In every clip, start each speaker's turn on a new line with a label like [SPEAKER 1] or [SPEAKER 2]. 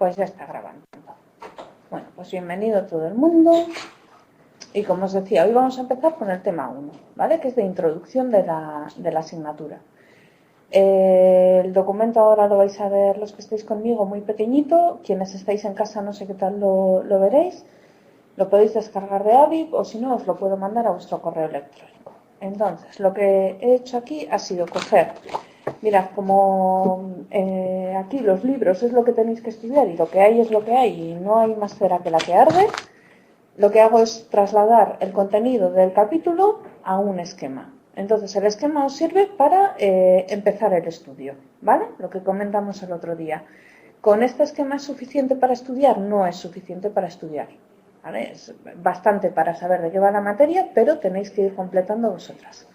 [SPEAKER 1] Pues ya está grabando. Bueno, pues bienvenido todo el mundo. Y como os decía, hoy vamos a empezar con el tema 1, ¿vale? Que es de introducción de la asignatura. El documento ahora lo vais a ver los que estáis conmigo muy pequeñito. Quienes estáis en casa no sé qué tal lo veréis. Lo podéis descargar de Aviv o si no os lo puedo mandar a vuestro correo electrónico. Entonces, lo que he hecho aquí ha sido coger, mirad, como aquí los libros es lo que tenéis que estudiar y lo que hay es lo que hay y no hay más cera que la que arde, lo que hago es trasladar el contenido del capítulo a un esquema. Entonces, el esquema os sirve para empezar el estudio, ¿vale? Lo que comentamos el otro día. ¿Con este esquema es suficiente para estudiar? No es suficiente para estudiar, ¿vale? Es bastante para saber de qué va la materia, pero tenéis que ir completando vosotras.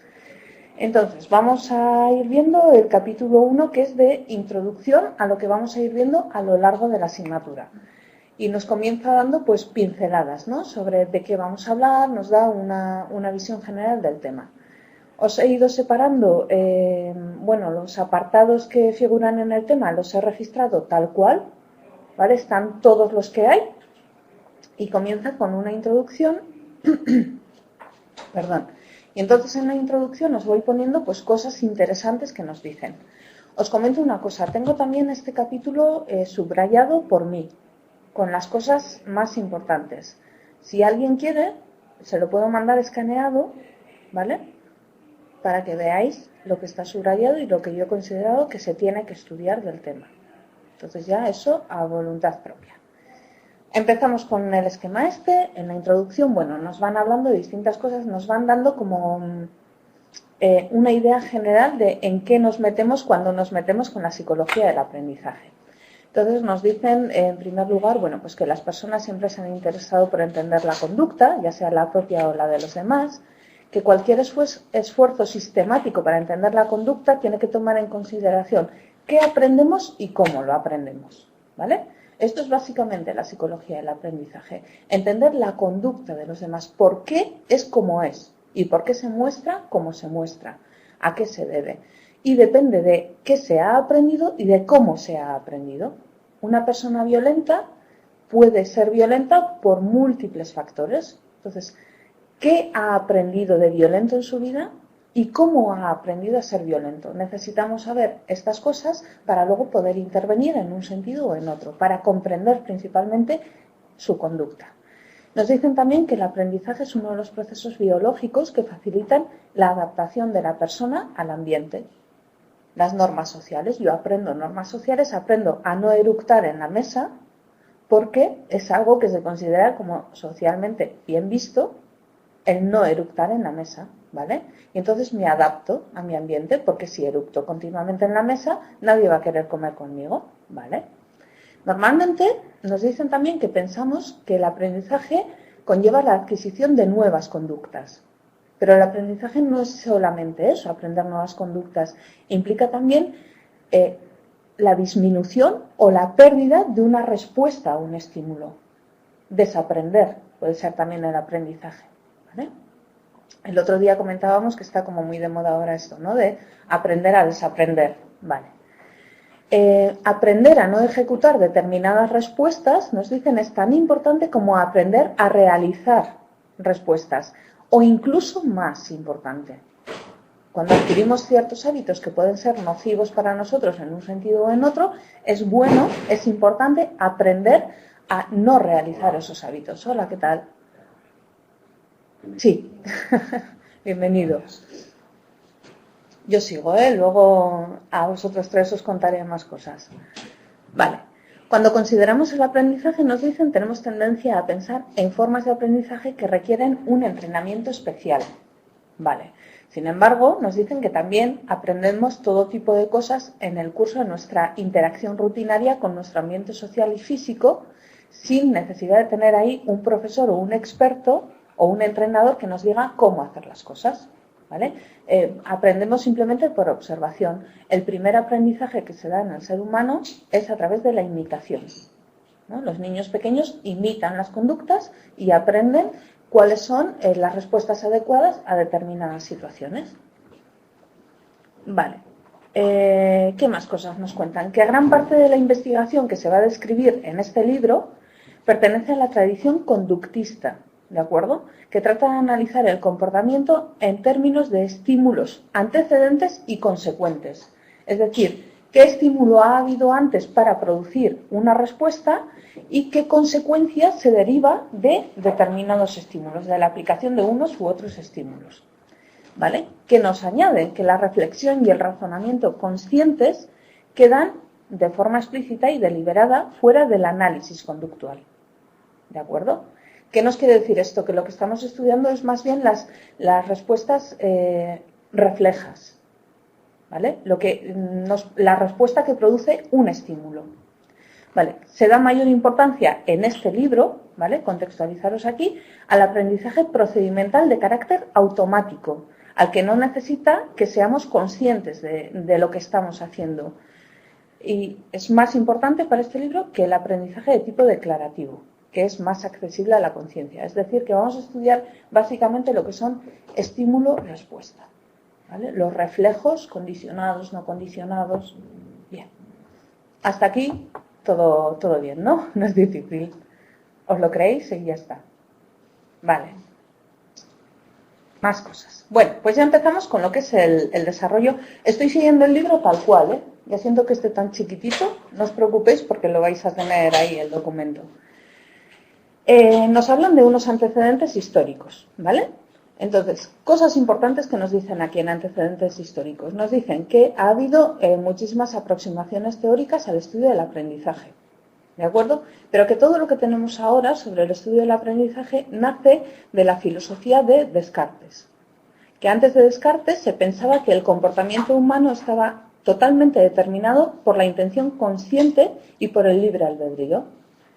[SPEAKER 1] Entonces, vamos a ir viendo el capítulo 1, que es de introducción a lo que vamos a ir viendo a lo largo de la asignatura. Y nos comienza dando pues pinceladas, ¿no?, sobre de qué vamos a hablar, nos da una visión general del tema. Os he ido separando, los apartados que figuran en el tema los he registrado tal cual, ¿vale? Están todos los que hay y comienza con una introducción, perdón. Y entonces en la introducción os voy poniendo pues cosas interesantes que nos dicen. Os comento una cosa, tengo también este capítulo subrayado por mí, con las cosas más importantes. Si alguien quiere, se lo puedo mandar escaneado, ¿vale?, para que veáis lo que está subrayado y lo que yo he considerado que se tiene que estudiar del tema. Entonces ya eso a voluntad propia. Empezamos con el esquema este. En la introducción, nos van hablando de distintas cosas, nos van dando como una idea general de en qué nos metemos cuando nos metemos con la psicología del aprendizaje. Entonces nos dicen, en primer lugar, pues que las personas siempre se han interesado por entender la conducta, ya sea la propia o la de los demás, que cualquier esfuerzo sistemático para entender la conducta tiene que tomar en consideración qué aprendemos y cómo lo aprendemos, ¿vale? Esto es básicamente la psicología del aprendizaje, entender la conducta de los demás, por qué es como es y por qué se muestra como se muestra, a qué se debe. Y depende de qué se ha aprendido y de cómo se ha aprendido. Una persona violenta puede ser violenta por múltiples factores. Entonces, ¿qué ha aprendido de violento en su vida y cómo ha aprendido a ser violento? Necesitamos saber estas cosas para luego poder intervenir en un sentido o en otro, para comprender principalmente su conducta. Nos dicen también que el aprendizaje es uno de los procesos biológicos que facilitan la adaptación de la persona al ambiente. Las normas sociales, yo aprendo normas sociales, aprendo a no eructar en la mesa porque es algo que se considera como socialmente bien visto, el no eructar en la mesa, ¿vale? Y entonces me adapto a mi ambiente, porque si eructo continuamente en la mesa, nadie va a querer comer conmigo, ¿vale? Normalmente nos dicen también que pensamos que el aprendizaje conlleva la adquisición de nuevas conductas. Pero el aprendizaje no es solamente eso, aprender nuevas conductas. Implica también la disminución o la pérdida de una respuesta a un estímulo. Desaprender puede ser también el aprendizaje, ¿vale? El otro día comentábamos que está como muy de moda ahora esto, ¿no?, de aprender a desaprender, ¿vale? Aprender a no ejecutar determinadas respuestas, nos dicen, es tan importante como aprender a realizar respuestas, o incluso más importante. Cuando adquirimos ciertos hábitos que pueden ser nocivos para nosotros en un sentido o en otro, es bueno, es importante aprender a no realizar esos hábitos. Hola, ¿qué tal? Sí, bienvenidos. Yo sigo, luego a vosotros tres os contaré más cosas. Vale, cuando consideramos el aprendizaje nos dicen, tenemos tendencia a pensar en formas de aprendizaje que requieren un entrenamiento especial. Vale, sin embargo, nos dicen que también aprendemos todo tipo de cosas en el curso de nuestra interacción rutinaria con nuestro ambiente social y físico, sin necesidad de tener ahí un profesor o un experto o un entrenador que nos diga cómo hacer las cosas, ¿vale? Aprendemos simplemente por observación. El primer aprendizaje que se da en el ser humano es a través de la imitación, ¿no? Los niños pequeños imitan las conductas y aprenden cuáles son las respuestas adecuadas a determinadas situaciones. Vale. ¿Qué más cosas nos cuentan? Que gran parte de la investigación que se va a describir en este libro pertenece a la tradición conductista, ¿de acuerdo? Que trata de analizar el comportamiento en términos de estímulos antecedentes y consecuentes. Es decir, qué estímulo ha habido antes para producir una respuesta y qué consecuencias se deriva de determinados estímulos, de la aplicación de unos u otros estímulos. ¿Vale? Que nos añade que la reflexión y el razonamiento conscientes quedan de forma explícita y deliberada fuera del análisis conductual. ¿De acuerdo? ¿Qué nos quiere decir esto? Que lo que estamos estudiando es más bien las respuestas reflejas, ¿vale? La respuesta que produce un estímulo. ¿Vale? Se da mayor importancia en este libro, ¿vale? Contextualizaros aquí, al aprendizaje procedimental de carácter automático, al que no necesita que seamos conscientes de lo que estamos haciendo. Y es más importante para este libro que el aprendizaje de tipo declarativo, que es más accesible a la conciencia. Es decir, que vamos a estudiar básicamente lo que son estímulo-respuesta, ¿vale? Los reflejos condicionados, no condicionados. Bien. Hasta aquí todo bien, ¿no? No es difícil. ¿Os lo creéis? Y ya está. Vale. Más cosas. Bueno, pues ya empezamos con lo que es el desarrollo. Estoy siguiendo el libro tal cual, ¿eh? Ya siento que esté tan chiquitito, no os preocupéis porque lo vais a tener ahí el documento. Nos hablan de unos antecedentes históricos, ¿vale? Entonces, cosas importantes que nos dicen aquí en antecedentes históricos. Nos dicen que ha habido muchísimas aproximaciones teóricas al estudio del aprendizaje, ¿de acuerdo? Pero que todo lo que tenemos ahora sobre el estudio del aprendizaje nace de la filosofía de Descartes. Que antes de Descartes se pensaba que el comportamiento humano estaba totalmente determinado por la intención consciente y por el libre albedrío,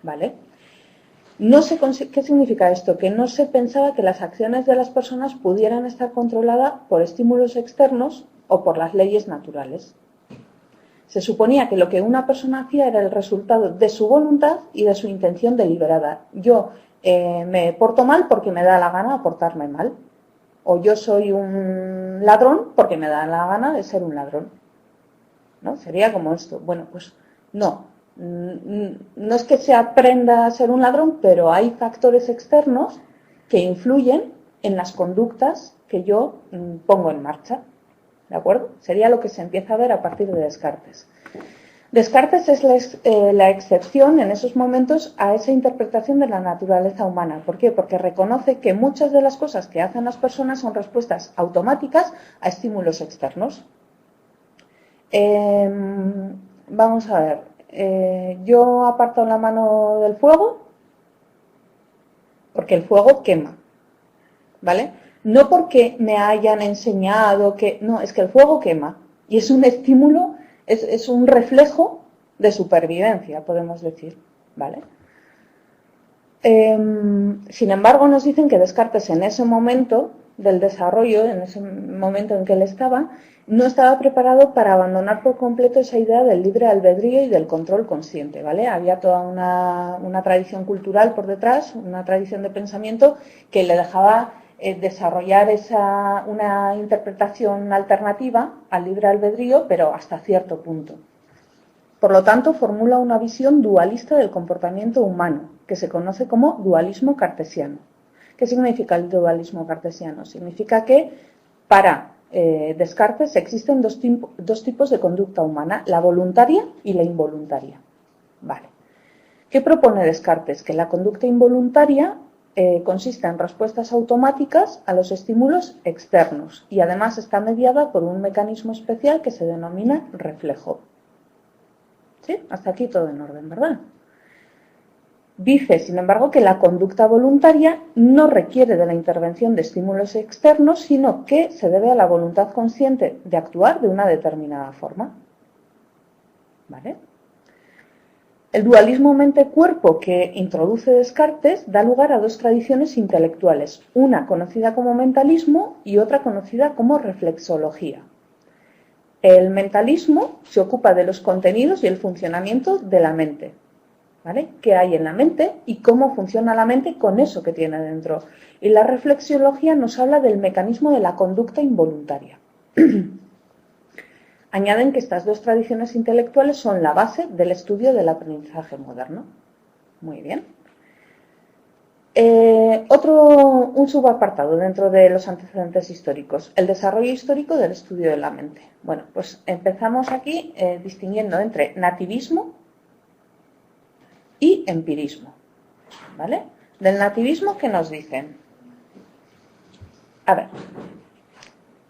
[SPEAKER 1] ¿vale? ¿Qué significa esto? Que no se pensaba que las acciones de las personas pudieran estar controladas por estímulos externos o por las leyes naturales. Se suponía que lo que una persona hacía era el resultado de su voluntad y de su intención deliberada. Yo me porto mal porque me da la gana de portarme mal. O yo soy un ladrón porque me da la gana de ser un ladrón, ¿no? Sería como esto. Bueno, pues no. No es que se aprenda a ser un ladrón, pero hay factores externos que influyen en las conductas que yo pongo en marcha, ¿de acuerdo? Sería lo que se empieza a ver a partir de Descartes. Descartes es la excepción en esos momentos a esa interpretación de la naturaleza humana. ¿Por qué? Porque reconoce que muchas de las cosas que hacen las personas son respuestas automáticas a estímulos externos. Vamos a ver. Yo aparto la mano del fuego porque el fuego quema, ¿vale? No porque me hayan enseñado que... No, es que el fuego quema y es un estímulo, es un reflejo de supervivencia, podemos decir, ¿vale? Sin embargo, nos dicen que Descartes en ese momento del desarrollo, en ese momento en que él estaba, no estaba preparado para abandonar por completo esa idea del libre albedrío y del control consciente, ¿vale? Había toda una tradición cultural por detrás, una tradición de pensamiento que le dejaba desarrollar una interpretación alternativa al libre albedrío, pero hasta cierto punto. Por lo tanto, formula una visión dualista del comportamiento humano, que se conoce como dualismo cartesiano. ¿Qué significa el dualismo cartesiano? Significa que para Descartes existen dos tipos de conducta humana, la voluntaria y la involuntaria. Vale. ¿Qué propone Descartes? Que la conducta involuntaria consiste en respuestas automáticas a los estímulos externos y además está mediada por un mecanismo especial que se denomina reflejo. ¿Sí? Hasta aquí todo en orden, ¿verdad? Dice, sin embargo, que la conducta voluntaria no requiere de la intervención de estímulos externos, sino que se debe a la voluntad consciente de actuar de una determinada forma. ¿Vale? El dualismo mente-cuerpo que introduce Descartes da lugar a dos tradiciones intelectuales, una conocida como mentalismo y otra conocida como reflexología. El mentalismo se ocupa de los contenidos y el funcionamiento de la mente, ¿vale? ¿Qué hay en la mente y cómo funciona la mente con eso que tiene dentro? Y la reflexiología nos habla del mecanismo de la conducta involuntaria. Añaden que estas dos tradiciones intelectuales son la base del estudio del aprendizaje moderno. Muy bien. Un subapartado dentro de los antecedentes históricos, el desarrollo histórico del estudio de la mente. Bueno, pues empezamos aquí distinguiendo entre nativismo y empirismo, ¿vale? Del nativismo, ¿qué nos dicen? A ver,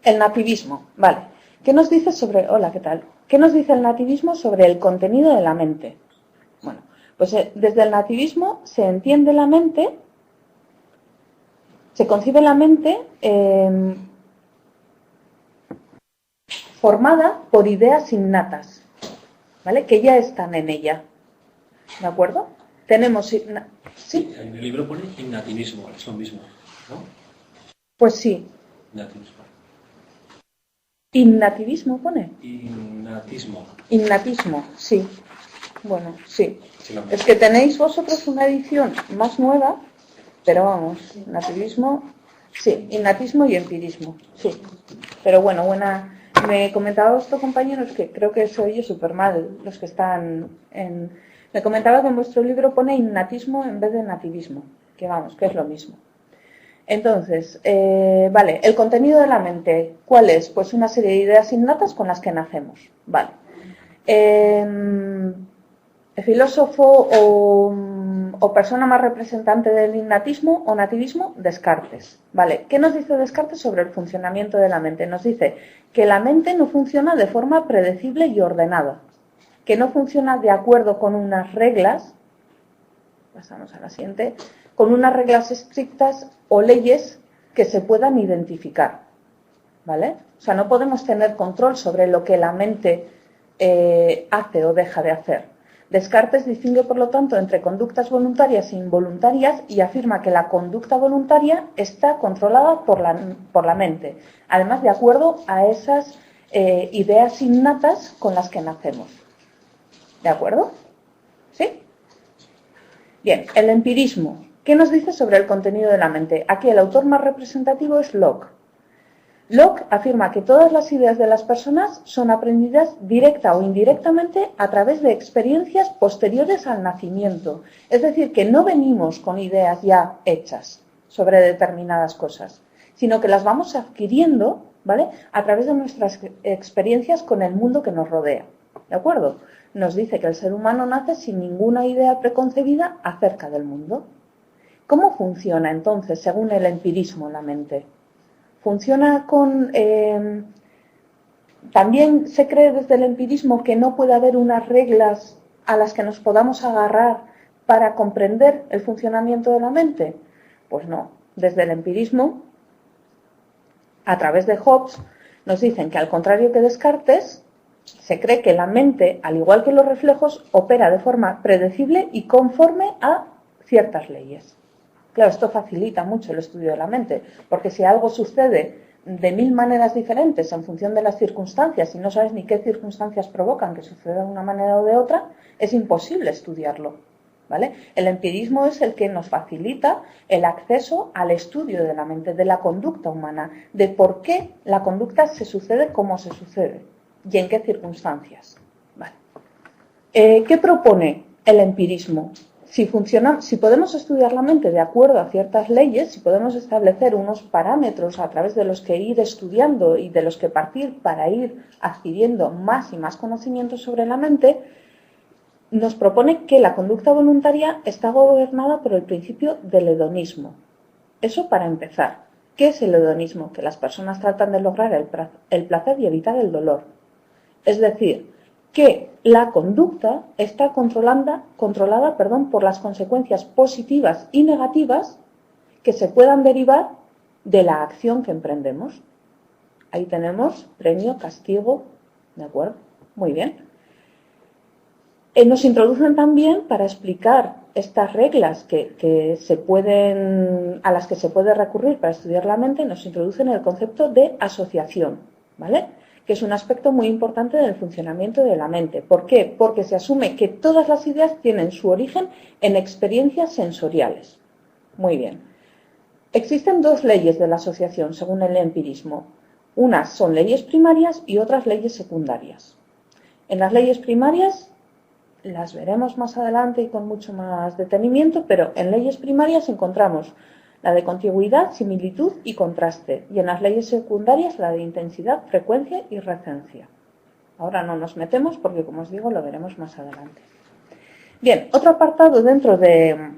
[SPEAKER 1] el nativismo, ¿vale? ¿Qué nos dice sobre... Hola, ¿qué tal? ¿Qué nos dice el nativismo sobre el contenido de la mente? Bueno, pues desde el nativismo se entiende la mente... Se concibe la mente formada por ideas innatas, ¿vale? Que ya están en ella, ¿de acuerdo? Tenemos... ¿Sí?
[SPEAKER 2] En el libro pone innativismo, es lo mismo, ¿no?
[SPEAKER 1] Pues sí.
[SPEAKER 2] Innativismo.
[SPEAKER 1] ¿Innativismo pone?
[SPEAKER 2] Innatismo.
[SPEAKER 1] Innatismo, sí. Bueno, sí. Es que tenéis vosotros una edición más nueva... Pero vamos, nativismo, sí, innatismo y empirismo, sí. Pero bueno, me comentaba vuestro compañero, es que creo que se oye súper mal los que están en... Me comentaba que en vuestro libro pone innatismo en vez de nativismo, que vamos, que es lo mismo. Entonces, vale, el contenido de la mente, ¿cuál es? Pues una serie de ideas innatas con las que nacemos, vale. El filósofo o persona más representante del innatismo o nativismo, Descartes. ¿Vale? ¿Qué nos dice Descartes sobre el funcionamiento de la mente? Nos dice que la mente no funciona de forma predecible y ordenada, que no funciona de acuerdo con unas reglas, pasamos a la siguiente, con unas reglas estrictas o leyes que se puedan identificar. ¿Vale? O sea, no podemos tener control sobre lo que la mente hace o deja de hacer. Descartes distingue, por lo tanto, entre conductas voluntarias e involuntarias y afirma que la conducta voluntaria está controlada por la mente, además de acuerdo a esas ideas innatas con las que nacemos. ¿De acuerdo? ¿Sí? Bien, el empirismo. ¿Qué nos dice sobre el contenido de la mente? Aquí el autor más representativo es Locke. Locke afirma que todas las ideas de las personas son aprendidas directa o indirectamente a través de experiencias posteriores al nacimiento. Es decir, que no venimos con ideas ya hechas sobre determinadas cosas, sino que las vamos adquiriendo, ¿vale?, a través de nuestras experiencias con el mundo que nos rodea. ¿De acuerdo? Nos dice que el ser humano nace sin ninguna idea preconcebida acerca del mundo. ¿Cómo funciona entonces, según el empirismo, la mente? Funciona con... también se cree desde el empirismo que no puede haber unas reglas a las que nos podamos agarrar para comprender el funcionamiento de la mente. Pues no, desde el empirismo, a través de Hobbes, nos dicen que al contrario que Descartes, se cree que la mente, al igual que los reflejos, opera de forma predecible y conforme a ciertas leyes. Claro, esto facilita mucho el estudio de la mente, porque si algo sucede de 1000 maneras diferentes en función de las circunstancias y no sabes ni qué circunstancias provocan que suceda de una manera o de otra, es imposible estudiarlo, ¿vale? El empirismo es el que nos facilita el acceso al estudio de la mente, de la conducta humana, de por qué la conducta se sucede como se sucede y en qué circunstancias. Vale. ¿Qué propone el empirismo? Si podemos estudiar la mente de acuerdo a ciertas leyes, si podemos establecer unos parámetros a través de los que ir estudiando y de los que partir para ir adquiriendo más y más conocimientos sobre la mente, nos propone que la conducta voluntaria está gobernada por el principio del hedonismo. Eso para empezar. ¿Qué es el hedonismo? Que las personas tratan de lograr el placer y evitar el dolor. Es decir, que la conducta está controlada por las consecuencias positivas y negativas que se puedan derivar de la acción que emprendemos. Ahí tenemos premio, castigo, ¿de acuerdo? Muy bien. Nos introducen también, para explicar estas reglas a las que se puede recurrir para estudiar la mente, nos introducen el concepto de asociación, ¿vale?, que es un aspecto muy importante del funcionamiento de la mente. ¿Por qué? Porque se asume que todas las ideas tienen su origen en experiencias sensoriales. Muy bien. Existen dos leyes de la asociación, según el empirismo. Unas son leyes primarias y otras leyes secundarias. En las leyes primarias las veremos más adelante y con mucho más detenimiento, pero en leyes primarias encontramos la de contigüidad, similitud y contraste, y en las leyes secundarias la de intensidad, frecuencia y recensia. Ahora no nos metemos porque, como os digo, lo veremos más adelante. Bien, otro apartado dentro de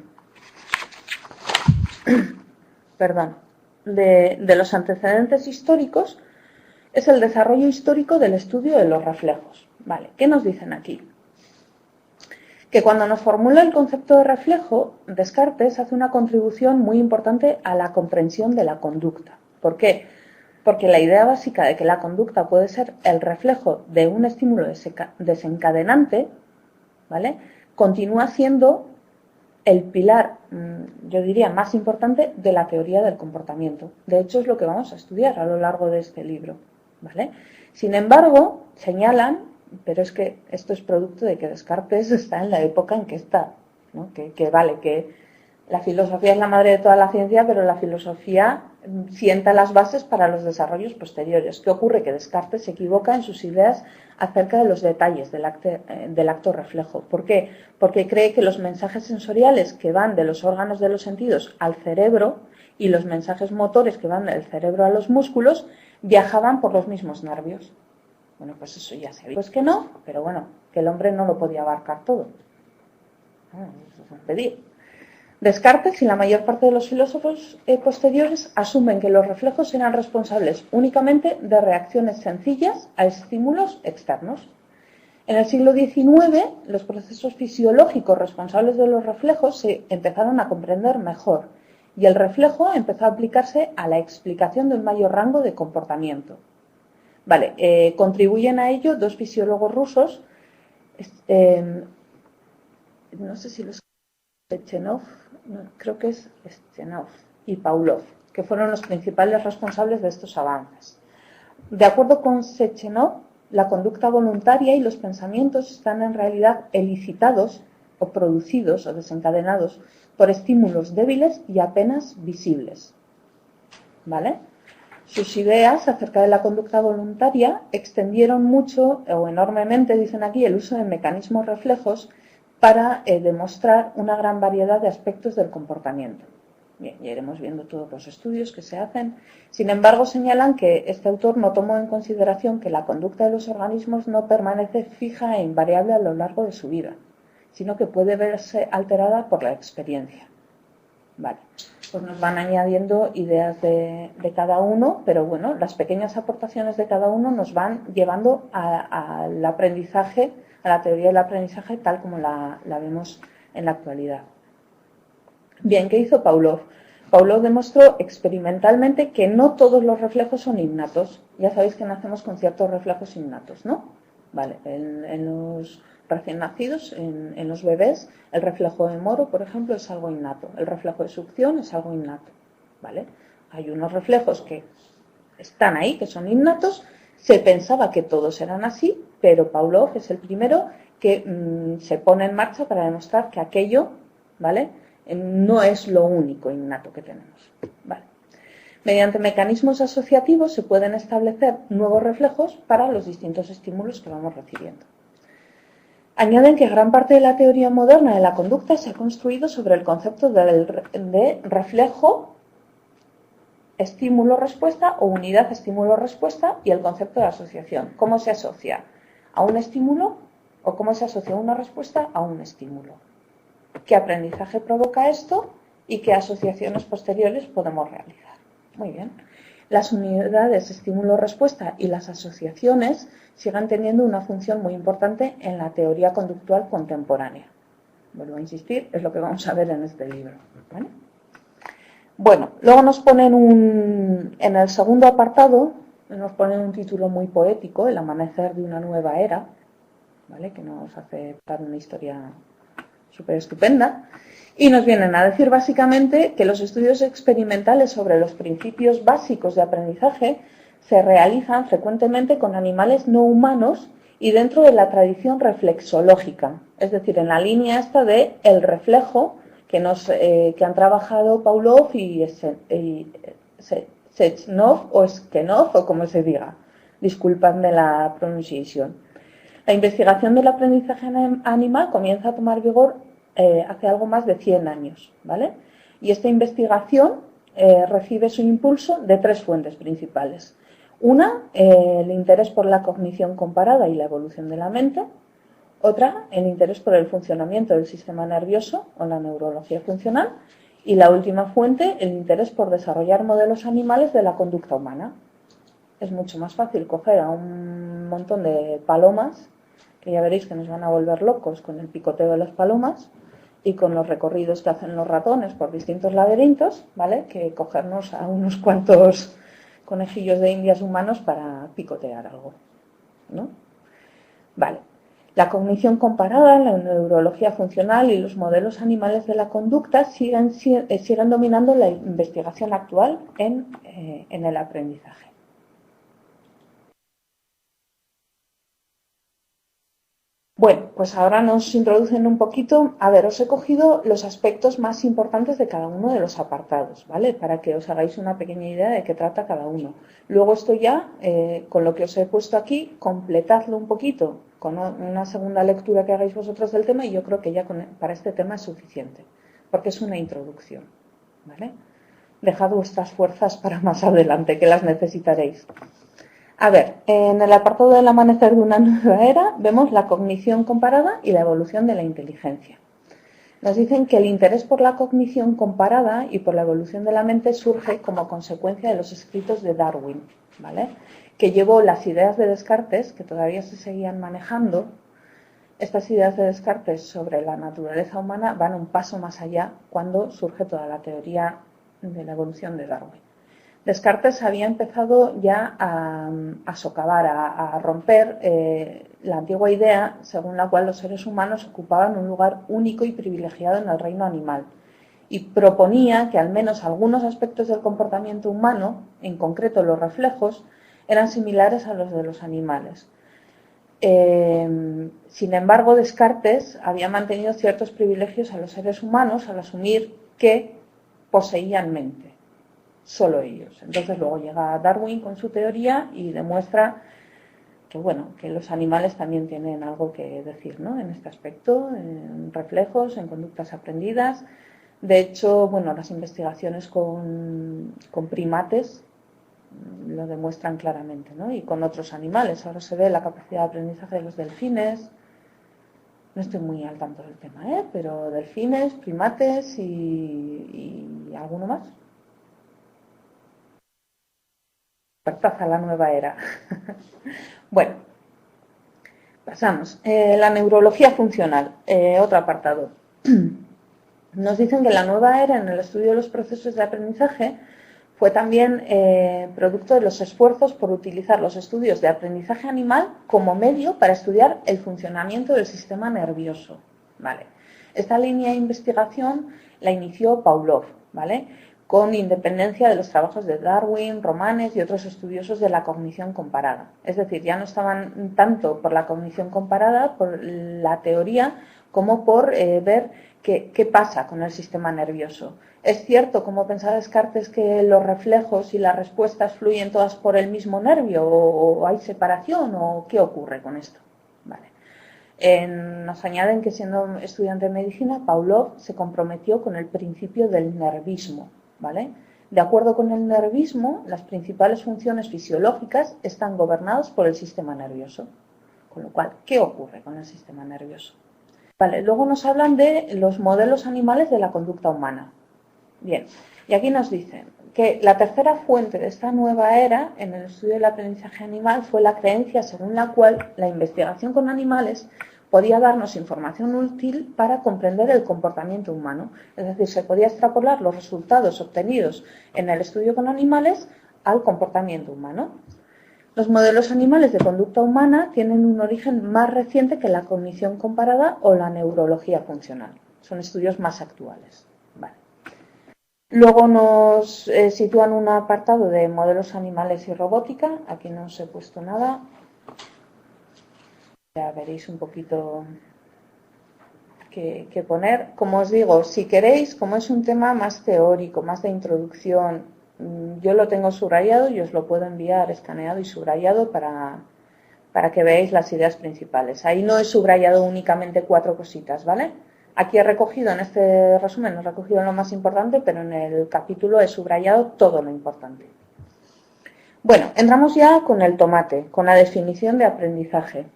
[SPEAKER 1] los antecedentes históricos es el desarrollo histórico del estudio de los reflejos. Vale, ¿qué nos dicen aquí? Que cuando nos formula el concepto de reflejo, Descartes hace una contribución muy importante a la comprensión de la conducta. ¿Por qué? Porque la idea básica de que la conducta puede ser el reflejo de un estímulo desencadenante, ¿vale?, continúa siendo el pilar, yo diría, más importante de la teoría del comportamiento. De hecho, es lo que vamos a estudiar a lo largo de este libro, ¿vale? Sin embargo, señalan, pero es que esto es producto de que Descartes está en la época en que está, ¿no? Que vale, que la filosofía es la madre de toda la ciencia, pero la filosofía sienta las bases para los desarrollos posteriores. ¿Qué ocurre? Que Descartes se equivoca en sus ideas acerca de los detalles del acto reflejo. ¿Por qué? Porque cree que los mensajes sensoriales que van de los órganos de los sentidos al cerebro y los mensajes motores que van del cerebro a los músculos viajaban por los mismos nervios. Bueno, pues eso ya se ve. Pues que no, pero bueno, que el hombre no lo podía abarcar todo. Eso es un pedir. Descartes y la mayor parte de los filósofos posteriores asumen que los reflejos eran responsables únicamente de reacciones sencillas a estímulos externos. En el siglo XIX, los procesos fisiológicos responsables de los reflejos se empezaron a comprender mejor y el reflejo empezó a aplicarse a la explicación de un mayor rango de comportamiento. Vale, contribuyen a ello dos fisiólogos rusos, no sé si los Sechenov, creo que es Sechenov y Pavlov, que fueron los principales responsables de estos avances. De acuerdo con Sechenov, la conducta voluntaria y los pensamientos están en realidad elicitados o producidos o desencadenados por estímulos débiles y apenas visibles. ¿Vale? Sus ideas acerca de la conducta voluntaria extendieron mucho o enormemente, dicen aquí, el uso de mecanismos reflejos para demostrar una gran variedad de aspectos del comportamiento. Bien, ya iremos viendo todos los estudios que se hacen. Sin embargo, señalan que este autor no tomó en consideración que la conducta de los organismos no permanece fija e invariable a lo largo de su vida, sino que puede verse alterada por la experiencia. Vale, pues nos van añadiendo ideas de cada uno, pero bueno, las pequeñas aportaciones de cada uno nos van llevando al aprendizaje, a la teoría del aprendizaje tal como la vemos en la actualidad. Bien, ¿qué hizo Pavlov? Pavlov demostró experimentalmente que no todos los reflejos son innatos. Ya sabéis que nacemos con ciertos reflejos innatos, ¿no? Vale, en los recién nacidos, en los bebés, el reflejo de Moro, por ejemplo, es algo innato. El reflejo de succión es algo innato, ¿vale? Hay unos reflejos que están ahí, que son innatos. Se pensaba que todos eran así, pero Pavlov es el primero que se pone en marcha para demostrar que aquello, ¿vale?, no es lo único innato que tenemos. Vale. Mediante mecanismos asociativos se pueden establecer nuevos reflejos para los distintos estímulos que vamos recibiendo. Añaden que gran parte de la teoría moderna de la conducta se ha construido sobre el concepto de reflejo, estímulo-respuesta o unidad estímulo-respuesta y el concepto de asociación. ¿Cómo se asocia a un estímulo o cómo se asocia una respuesta a un estímulo? ¿Qué aprendizaje provoca esto y qué asociaciones posteriores podemos realizar? Muy bien. Las unidades estímulo-respuesta y las asociaciones siguen teniendo una función muy importante en la teoría conductual contemporánea. Vuelvo a insistir, es lo que vamos a ver en este libro. ¿Vale? Bueno, luego nos ponen en el segundo apartado, nos ponen un título muy poético, El amanecer de una nueva era, ¿vale?, que nos hace dar una historia súper estupenda, y nos vienen a decir básicamente que los estudios experimentales sobre los principios básicos de aprendizaje se realizan frecuentemente con animales no humanos y dentro de la tradición reflexológica, es decir, en la línea esta de el reflejo que han trabajado Pavlov y Sechnov o Skenov o como se diga. Disculpadme la pronunciación. La investigación del aprendizaje animal comienza a tomar vigor hace algo más de 100 años, ¿vale? Y esta investigación recibe su impulso de 3 fuentes principales. Una, el interés por la cognición comparada y la evolución de la mente. Otra, el interés por el funcionamiento del sistema nervioso o la neurología funcional. Y la última fuente, el interés por desarrollar modelos animales de la conducta humana. Es mucho más fácil coger a un montón de palomas, que ya veréis que nos van a volver locos con el picoteo de las palomas y con los recorridos que hacen los ratones por distintos laberintos, ¿vale? Que cogernos a unos cuantos conejillos de indias humanos para picotear algo, ¿no? Vale. La cognición comparada, la neurología funcional y los modelos animales de la conducta siguen dominando la investigación actual en el aprendizaje. Bueno, pues ahora nos introducen un poquito. A ver, os he cogido los aspectos más importantes de cada uno de los apartados, ¿vale? Para que os hagáis una pequeña idea de qué trata cada uno. Luego esto ya, con lo que os he puesto aquí, completadlo un poquito con una segunda lectura que hagáis vosotros del tema y yo creo que ya para este tema es suficiente, porque es una introducción, ¿vale? Dejad vuestras fuerzas para más adelante, que las necesitaréis. A ver, en el apartado del amanecer de una nueva era vemos la cognición comparada y la evolución de la inteligencia. Nos dicen que el interés por la cognición comparada y por la evolución de la mente surge como consecuencia de los escritos de Darwin, ¿vale? Que llevó las ideas de Descartes, que todavía se seguían manejando. Estas ideas de Descartes sobre la naturaleza humana van un paso más allá cuando surge toda la teoría de la evolución de Darwin. Descartes había empezado ya a socavar, a romper la antigua idea según la cual los seres humanos ocupaban un lugar único y privilegiado en el reino animal y proponía que al menos algunos aspectos del comportamiento humano, en concreto los reflejos, eran similares a los de los animales. Sin embargo, Descartes había mantenido ciertos privilegios a los seres humanos al asumir que poseían mente. Solo ellos. Entonces luego llega Darwin con su teoría y demuestra que, bueno, que los animales también tienen algo que decir, ¿no? En este aspecto, en reflejos, en conductas aprendidas. De hecho, bueno, las investigaciones con primates lo demuestran claramente, ¿no? Y con otros animales. Ahora se ve la capacidad de aprendizaje de los delfines. No estoy muy al tanto del tema, pero delfines, primates y alguno más. A la nueva era. Bueno, pasamos. La neurología funcional, otro apartado. Nos dicen que la nueva era en el estudio de los procesos de aprendizaje fue también producto de los esfuerzos por utilizar los estudios de aprendizaje animal como medio para estudiar el funcionamiento del sistema nervioso. ¿Vale? Esta línea de investigación la inició Pavlov, ¿vale? Con independencia de los trabajos de Darwin, Romanes y otros estudiosos de la cognición comparada. Es decir, ya no estaban tanto por la cognición comparada, por la teoría, como por ver qué pasa con el sistema nervioso. ¿Es cierto, como pensaba Descartes, que los reflejos y las respuestas fluyen todas por el mismo nervio o hay separación o qué ocurre con esto? Vale. Nos añaden que siendo estudiante de medicina, Pavlov se comprometió con el principio del nervismo. ¿Vale? De acuerdo con el nervismo, las principales funciones fisiológicas están gobernadas por el sistema nervioso. Con lo cual, ¿qué ocurre con el sistema nervioso? Vale, luego nos hablan de los modelos animales de la conducta humana. Bien, y aquí nos dicen que la tercera fuente de esta nueva era en el estudio del aprendizaje animal fue la creencia según la cual la investigación con animales podía darnos información útil para comprender el comportamiento humano. Es decir, se podía extrapolar los resultados obtenidos en el estudio con animales al comportamiento humano. Los modelos animales de conducta humana tienen un origen más reciente que la cognición comparada o la neurología funcional. Son estudios más actuales. Vale. Luego nos sitúan un apartado de modelos animales y robótica. Aquí no os he puesto nada. Ya veréis un poquito qué poner. Como os digo, si queréis, como es un tema más teórico, más de introducción, Yo lo tengo subrayado y os lo puedo enviar escaneado y subrayado para que veáis las ideas principales. Ahí no he subrayado únicamente 4 cositas, ¿vale? Aquí he recogido, en este resumen, he recogido lo más importante, pero en el capítulo he subrayado todo lo importante. Bueno, entramos ya con el tomate, con la definición de aprendizaje.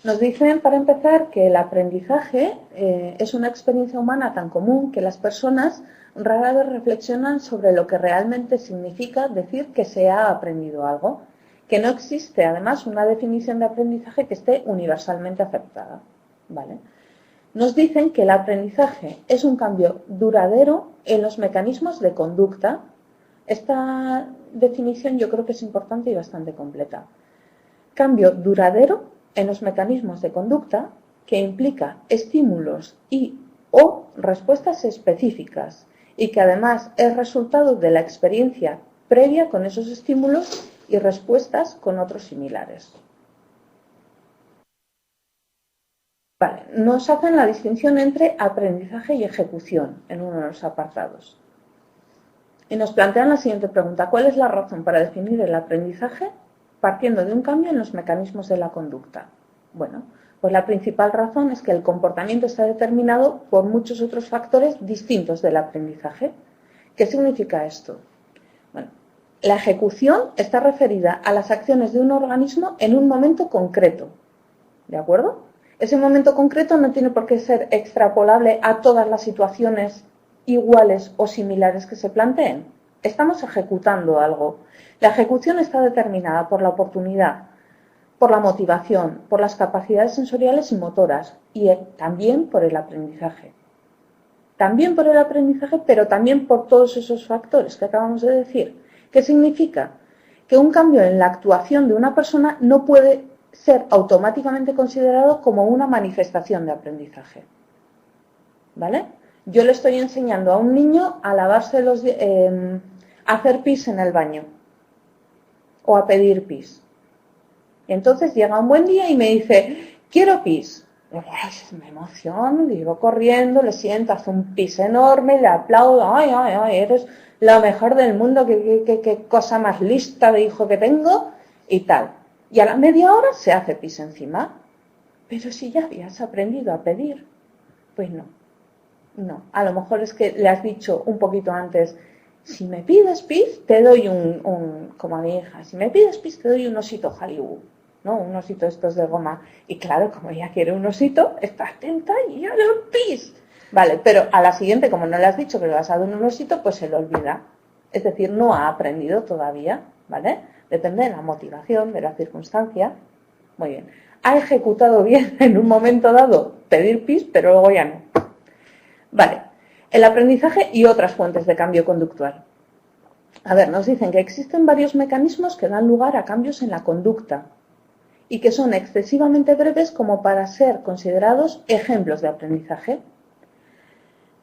[SPEAKER 1] Nos dicen, para empezar, que el aprendizaje es una experiencia humana tan común que las personas rara vez reflexionan sobre lo que realmente significa decir que se ha aprendido algo, que no existe, además, una definición de aprendizaje que esté universalmente aceptada, ¿vale? Nos dicen que el aprendizaje es un cambio duradero en los mecanismos de conducta. Esta definición yo creo que es importante y bastante completa. Cambio duradero en los mecanismos de conducta que implica estímulos o respuestas específicas y que además es resultado de la experiencia previa con esos estímulos y respuestas con otros similares. Vale, nos hacen la distinción entre aprendizaje y ejecución en uno de los apartados. Y nos plantean la siguiente pregunta: ¿cuál es la razón para definir el aprendizaje partiendo de un cambio en los mecanismos de la conducta? Bueno, pues la principal razón es que el comportamiento está determinado por muchos otros factores distintos del aprendizaje. ¿Qué significa esto? Bueno, la ejecución está referida a las acciones de un organismo en un momento concreto, ¿de acuerdo? Ese momento concreto no tiene por qué ser extrapolable a todas las situaciones iguales o similares que se planteen. Estamos ejecutando algo. La ejecución está determinada por la oportunidad, por la motivación, por las capacidades sensoriales y motoras y también por el aprendizaje. También por el aprendizaje, pero también por todos esos factores que acabamos de decir. ¿Qué significa? Que un cambio en la actuación de una persona no puede ser automáticamente considerado como una manifestación de aprendizaje. ¿Vale? Yo le estoy enseñando a un niño a lavarse a hacer pis en el baño o a pedir pis. Y entonces llega un buen día y me dice, quiero pis. Me emociono, digo corriendo, le siento, hace un pis enorme, le aplaudo, ay, eres la mejor del mundo, qué cosa más lista de hijo que tengo y tal. Y a la media hora se hace pis encima. Pero si ya habías aprendido a pedir. Pues no. No. A lo mejor es que le has dicho un poquito antes, si me pides pis, te doy como a mi hija, si me pides pis, te doy un osito Hollywood, ¿no? Un osito estos de goma. Y claro, como ella quiere un osito, está atenta y ya le doy pis. Vale, pero a la siguiente, como no le has dicho que le vas a dar un osito, pues se le olvida. Es decir, no ha aprendido todavía, ¿vale? Depende de la motivación, de la circunstancia. Muy bien. Ha ejecutado bien en un momento dado pedir pis, pero luego ya no. Vale. El aprendizaje y otras fuentes de cambio conductual. A ver, nos dicen que existen varios mecanismos que dan lugar a cambios en la conducta y que son excesivamente breves como para ser considerados ejemplos de aprendizaje.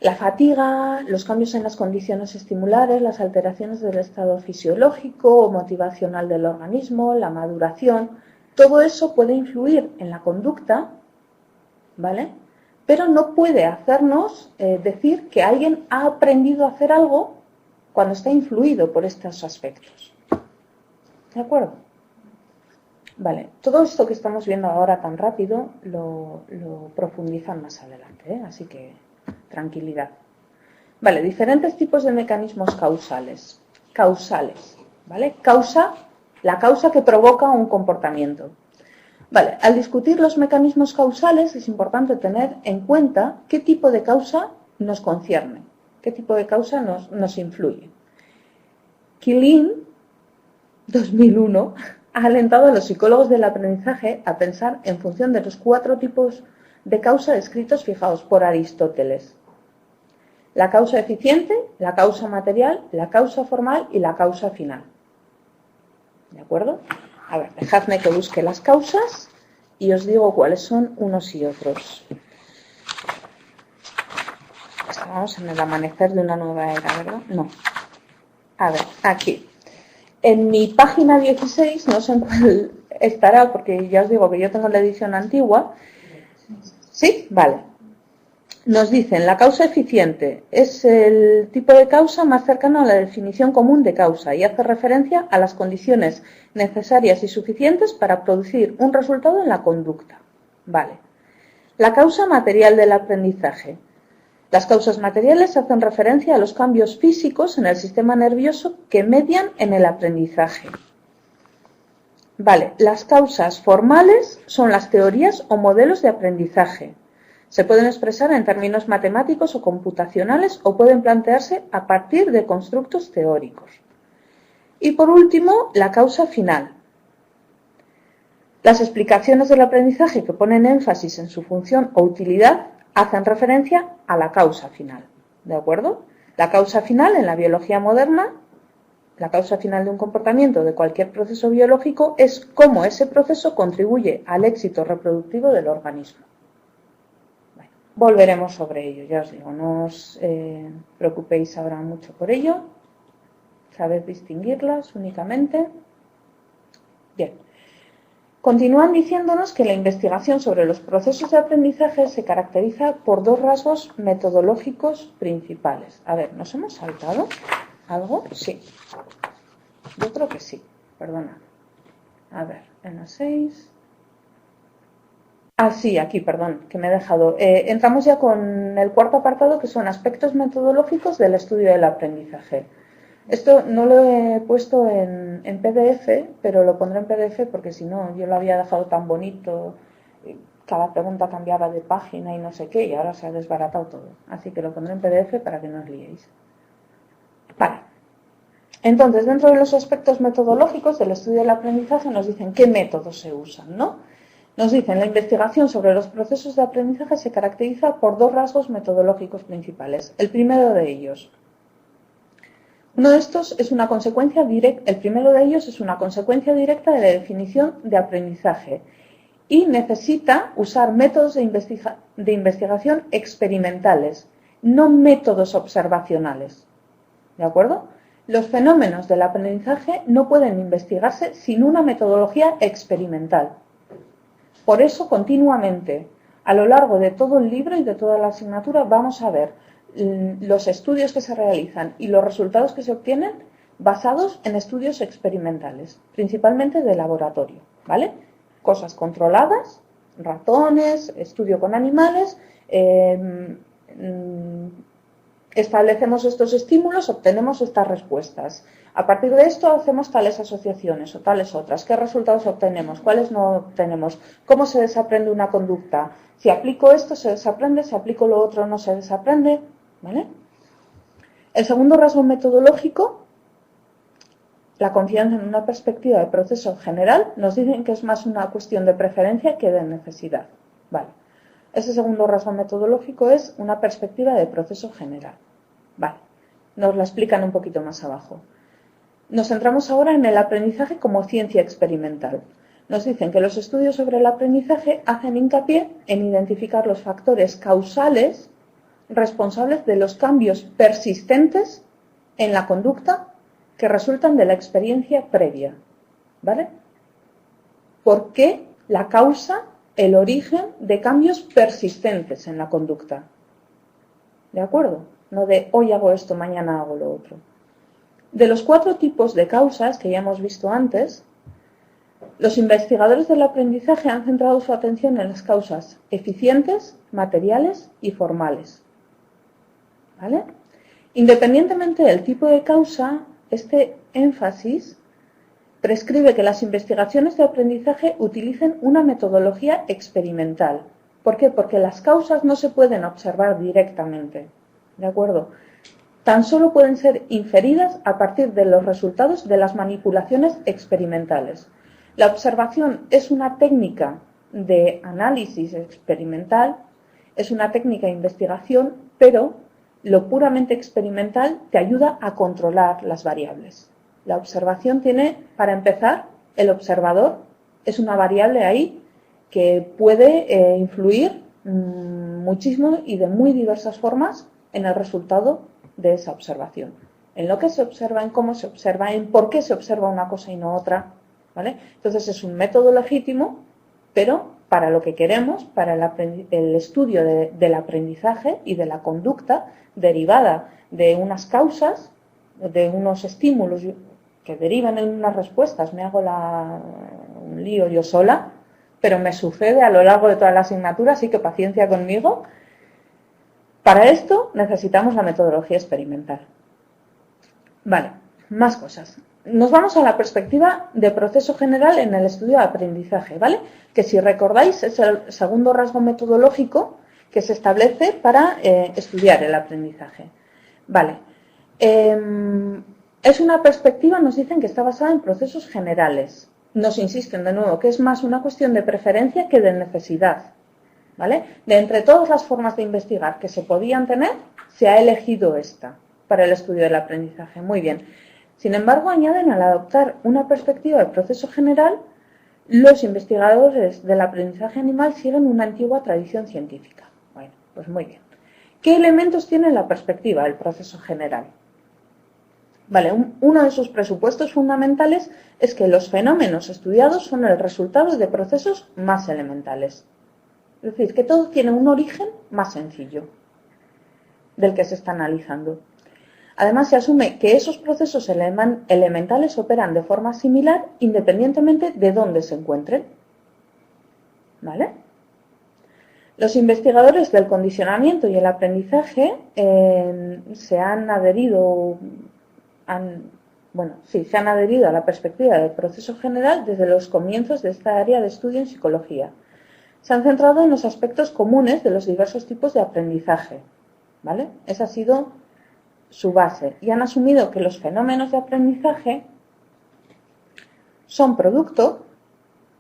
[SPEAKER 1] La fatiga, los cambios en las condiciones estimulares, las alteraciones del estado fisiológico o motivacional del organismo, la maduración, todo eso puede influir en la conducta, ¿vale? Pero no puede hacernos decir que alguien ha aprendido a hacer algo cuando está influido por estos aspectos. ¿De acuerdo? Vale, todo esto que estamos viendo ahora tan rápido lo profundizan más adelante, ¿eh? Así que tranquilidad. Vale, diferentes tipos de mecanismos causales. Causales, ¿vale? La causa que provoca un comportamiento. Vale, al discutir los mecanismos causales es importante tener en cuenta qué tipo de causa nos concierne, qué tipo de causa nos influye. Quillin, 2001, ha alentado a los psicólogos del aprendizaje a pensar en función de los 4 tipos de causa descritos, fijaos, por Aristóteles. La causa eficiente, la causa material, la causa formal y la causa final. ¿De acuerdo? A ver, dejadme que busque las causas y os digo cuáles son unos y otros. Estamos en el amanecer de una nueva era, ¿verdad? No. A ver, aquí. En mi página 16, no sé en cuál estará, porque ya os digo que yo tengo la edición antigua. ¿Sí? Vale. Nos dicen, la causa eficiente es el tipo de causa más cercano a la definición común de causa y hace referencia a las condiciones necesarias y suficientes para producir un resultado en la conducta. Vale. La causa material del aprendizaje. Las causas materiales hacen referencia a los cambios físicos en el sistema nervioso que median en el aprendizaje. Vale, las causas formales son las teorías o modelos de aprendizaje. Se pueden expresar en términos matemáticos o computacionales o pueden plantearse a partir de constructos teóricos. Y por último, la causa final. Las explicaciones del aprendizaje que ponen énfasis en su función o utilidad hacen referencia a la causa final. ¿De acuerdo? La causa final en la biología moderna, la causa final de un comportamiento de cualquier proceso biológico es cómo ese proceso contribuye al éxito reproductivo del organismo. Bueno, volveremos sobre ello, ya os digo, no os preocupéis ahora mucho por ello. Sabed distinguirlas únicamente. Bien. Continúan diciéndonos que la investigación sobre los procesos de aprendizaje se caracteriza por dos rasgos metodológicos principales. A ver, ¿nos hemos saltado algo? Sí. Yo creo que sí. Perdona. A ver, en la 6. Ah, sí, aquí, perdón, que me he dejado. Entramos ya con el cuarto apartado, que son aspectos metodológicos del estudio del aprendizaje. Esto no lo he puesto en PDF, pero lo pondré en PDF porque si no, yo lo había dejado tan bonito, cada pregunta cambiaba de página y no sé qué, y ahora se ha desbaratado todo. Así que lo pondré en PDF para que no os liéis. Vale. Entonces, dentro de los aspectos metodológicos del estudio del aprendizaje nos dicen qué métodos se usan, ¿no? Nos dicen, la investigación sobre los procesos de aprendizaje se caracteriza por dos rasgos metodológicos principales. El primero de ellos, el primero de ellos es una consecuencia directa de la definición de aprendizaje y necesita usar métodos de investigación experimentales, no métodos observacionales. ¿De acuerdo? Los fenómenos del aprendizaje no pueden investigarse sin una metodología experimental. Por eso, continuamente, a lo largo de todo el libro y de toda la asignatura, vamos a ver los estudios que se realizan y los resultados que se obtienen basados en estudios experimentales, principalmente de laboratorio, ¿vale? Cosas controladas, ratones, estudio con animales, establecemos estos estímulos, obtenemos estas respuestas. A partir de esto hacemos tales asociaciones o tales otras. ¿Qué resultados obtenemos? ¿Cuáles no obtenemos? ¿Cómo se desaprende una conducta? Si aplico esto se desaprende, si aplico lo otro no se desaprende. ¿Vale? El segundo rasgo metodológico, la confianza en una perspectiva de proceso general, nos dicen que es más una cuestión de preferencia que de necesidad. Vale. Ese segundo rasgo metodológico es una perspectiva de proceso general. Vale. Nos la explican un poquito más abajo. Nos centramos ahora en el aprendizaje como ciencia experimental. Nos dicen que los estudios sobre el aprendizaje hacen hincapié en identificar los factores causales responsables de los cambios persistentes en la conducta que resultan de la experiencia previa. ¿Vale? ¿Por qué la causa, el origen de cambios persistentes en la conducta? ¿De acuerdo? No de hoy hago esto, mañana hago lo otro. De los 4 tipos de causas que ya hemos visto antes, los investigadores del aprendizaje han centrado su atención en las causas eficientes, materiales y formales. ¿Vale? Independientemente del tipo de causa, este énfasis prescribe que las investigaciones de aprendizaje utilicen una metodología experimental. ¿Por qué? Porque las causas no se pueden observar directamente. ¿De acuerdo? Tan solo pueden ser inferidas a partir de los resultados de las manipulaciones experimentales. La observación es una técnica de análisis experimental, es una técnica de investigación, pero lo puramente experimental te ayuda a controlar las variables. La observación tiene, para empezar, el observador es una variable ahí que puede influir muchísimo y de muy diversas formas en el resultado de esa observación. En lo que se observa, en cómo se observa, en por qué se observa una cosa y no otra. ¿Vale? Entonces es un método legítimo, pero para lo que queremos, para el estudio del aprendizaje y de la conducta derivada de unas causas, de unos estímulos que derivan en unas respuestas. Me hago un lío yo sola, pero me sucede a lo largo de toda la asignatura, así que paciencia conmigo. Para esto necesitamos la metodología experimental. Vale, más cosas. Nos vamos a la perspectiva de proceso general en el estudio de aprendizaje, ¿vale? Que si recordáis es el segundo rasgo metodológico que se establece para estudiar el aprendizaje. Vale. Es una perspectiva, nos dicen, que está basada en procesos generales. Nos insisten de nuevo que es más una cuestión de preferencia que de necesidad, ¿vale? De entre todas las formas de investigar que se podían tener, se ha elegido esta para el estudio del aprendizaje. Muy bien. Sin embargo, añaden, al adoptar una perspectiva de proceso general, los investigadores del aprendizaje animal siguen una antigua tradición científica. Bueno, pues muy bien. ¿Qué elementos tiene la perspectiva del proceso general? Vale, uno de sus presupuestos fundamentales es que los fenómenos estudiados son el resultado de procesos más elementales. Es decir, que todo tiene un origen más sencillo del que se está analizando. Además, se asume que esos procesos elementales operan de forma similar independientemente de dónde se encuentren. ¿Vale? Los investigadores del condicionamiento y el aprendizaje se han adherido a la perspectiva del proceso general desde los comienzos de esta área de estudio en psicología. Se han centrado en los aspectos comunes de los diversos tipos de aprendizaje, ¿vale? Esa ha sido su base, y han asumido que los fenómenos de aprendizaje son producto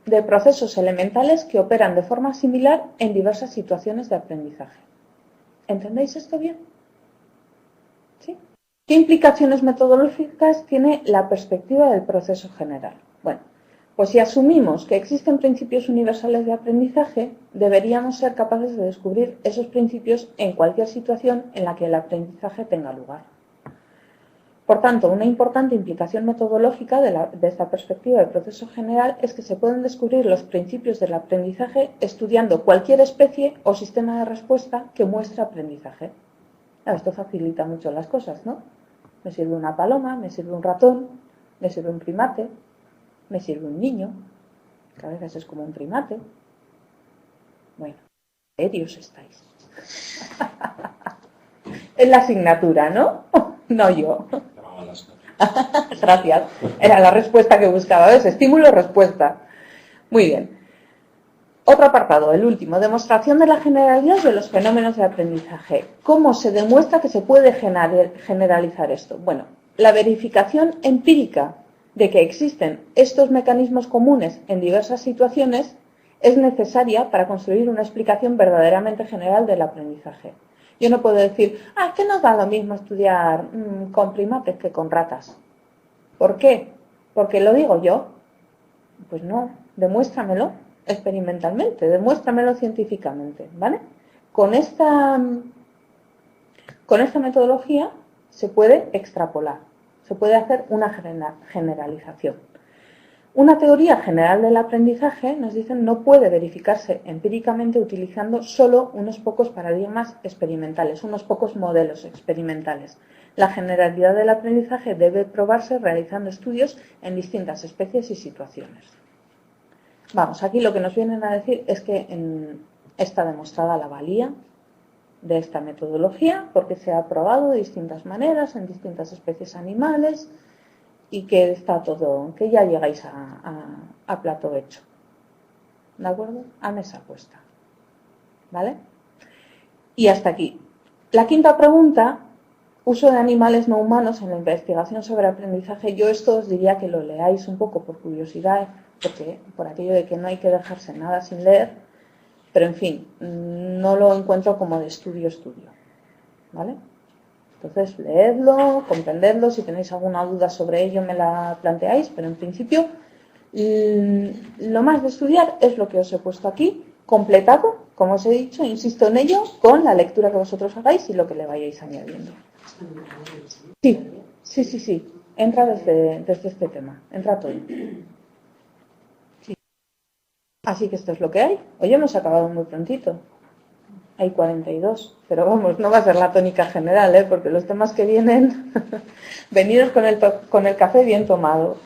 [SPEAKER 1] de procesos elementales que operan de forma similar en diversas situaciones de aprendizaje. ¿Entendéis esto bien? ¿Sí? ¿Qué implicaciones metodológicas tiene la perspectiva del proceso general? Bueno, pues si asumimos que existen principios universales de aprendizaje, deberíamos ser capaces de descubrir esos principios en cualquier situación en la que el aprendizaje tenga lugar. Por tanto, una importante implicación metodológica de esta perspectiva del proceso general es que se pueden descubrir los principios del aprendizaje estudiando cualquier especie o sistema de respuesta que muestre aprendizaje. Esto facilita mucho las cosas, ¿no? Me sirve una paloma, me sirve un ratón, me sirve un primate, me sirve un niño, que a veces es como un primate. Bueno, serios estáis. Es la asignatura, ¿no? No yo. Gracias. Era la respuesta que buscaba. ¿Ves? Estímulo-respuesta. Muy bien. Otro apartado, el último. Demostración de la generalidad de los fenómenos de aprendizaje. ¿Cómo se demuestra que se puede generalizar esto? Bueno, la verificación empírica de que existen estos mecanismos comunes en diversas situaciones es necesaria para construir una explicación verdaderamente general del aprendizaje. Yo no puedo decir, es que no da lo mismo estudiar con primates que con ratas. ¿Por qué? ¿Porque lo digo yo? Pues no, demuéstramelo experimentalmente, demuéstramelo científicamente, ¿vale? Con esta metodología se puede extrapolar, se puede hacer una generalización. Una teoría general del aprendizaje, nos dicen, no puede verificarse empíricamente utilizando solo unos pocos paradigmas experimentales, unos pocos modelos experimentales. La generalidad del aprendizaje debe probarse realizando estudios en distintas especies y situaciones. Vamos, aquí lo que nos vienen a decir es que está demostrada la valía de esta metodología porque se ha probado de distintas maneras en distintas especies animales y que está todo, que ya llegáis a plato hecho. ¿De acuerdo? A mesa puesta. ¿Vale? Y hasta aquí. La quinta pregunta, uso de animales no humanos en la investigación sobre aprendizaje. Yo esto os diría que lo leáis un poco por curiosidad, porque por aquello de que no hay que dejarse nada sin leer, pero en fin, no lo encuentro como de estudio. ¿Vale? Entonces, leedlo, comprendedlo, si tenéis alguna duda sobre ello me la planteáis, pero en principio lo más de estudiar es lo que os he puesto aquí, completado, como os he dicho, insisto en ello, con la lectura que vosotros hagáis y lo que le vayáis añadiendo. Sí, entra desde este tema, entra todo. Sí. Así que esto es lo que hay. Hoy hemos acabado muy prontito. Hay 42, pero vamos, no va a ser la tónica general, porque los temas que vienen, veniros con el café bien tomado.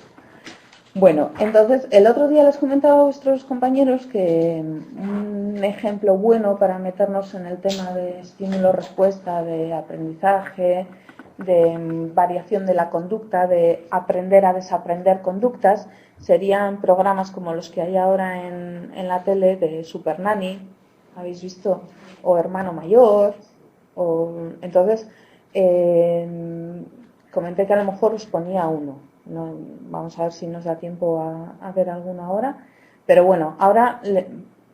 [SPEAKER 1] Bueno, entonces el otro día les comentaba a vuestros compañeros que un ejemplo bueno para meternos en el tema de estímulo-respuesta, de aprendizaje, de variación de la conducta, de aprender a desaprender conductas, serían programas como los que hay ahora en la tele de Super Nanny, ¿habéis visto? O Hermano Mayor, entonces comenté que a lo mejor os ponía uno. No, vamos a ver si nos da tiempo a ver alguna ahora. Pero bueno, ahora,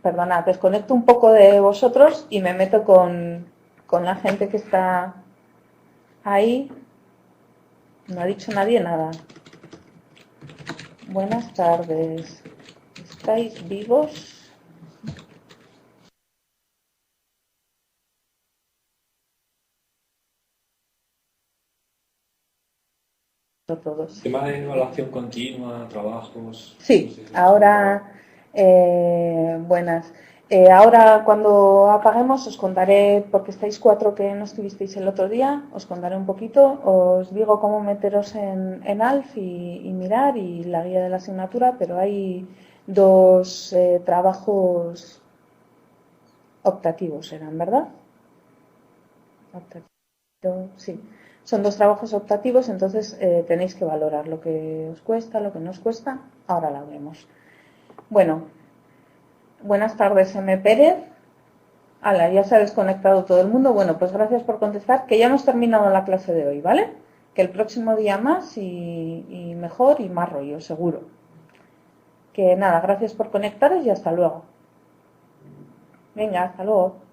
[SPEAKER 1] perdonad, desconecto un poco de vosotros y me meto con la gente que está ahí. No ha dicho nadie nada. Buenas tardes. ¿Estáis vivos? Todos.
[SPEAKER 2] Tema de evaluación continua, trabajos.
[SPEAKER 1] Sí,
[SPEAKER 2] No sé,
[SPEAKER 1] ahora, buenas. Ahora cuando apaguemos os contaré, porque estáis 4 que no estuvisteis el otro día, os contaré un poquito, os digo cómo meteros en ALF y mirar y la guía de la asignatura, pero hay 2 trabajos optativos, eran, ¿verdad? Sí, son 2 trabajos optativos, entonces tenéis que valorar lo que os cuesta, lo que no os cuesta. Ahora la vemos. Bueno, buenas tardes, M. Pérez. Hala, ya se ha desconectado todo el mundo. Bueno, pues gracias por contestar, que ya hemos terminado la clase de hoy, ¿vale? Que el próximo día más y mejor y más rollo, seguro. Que nada, gracias por conectaros y hasta luego. Venga, hasta luego.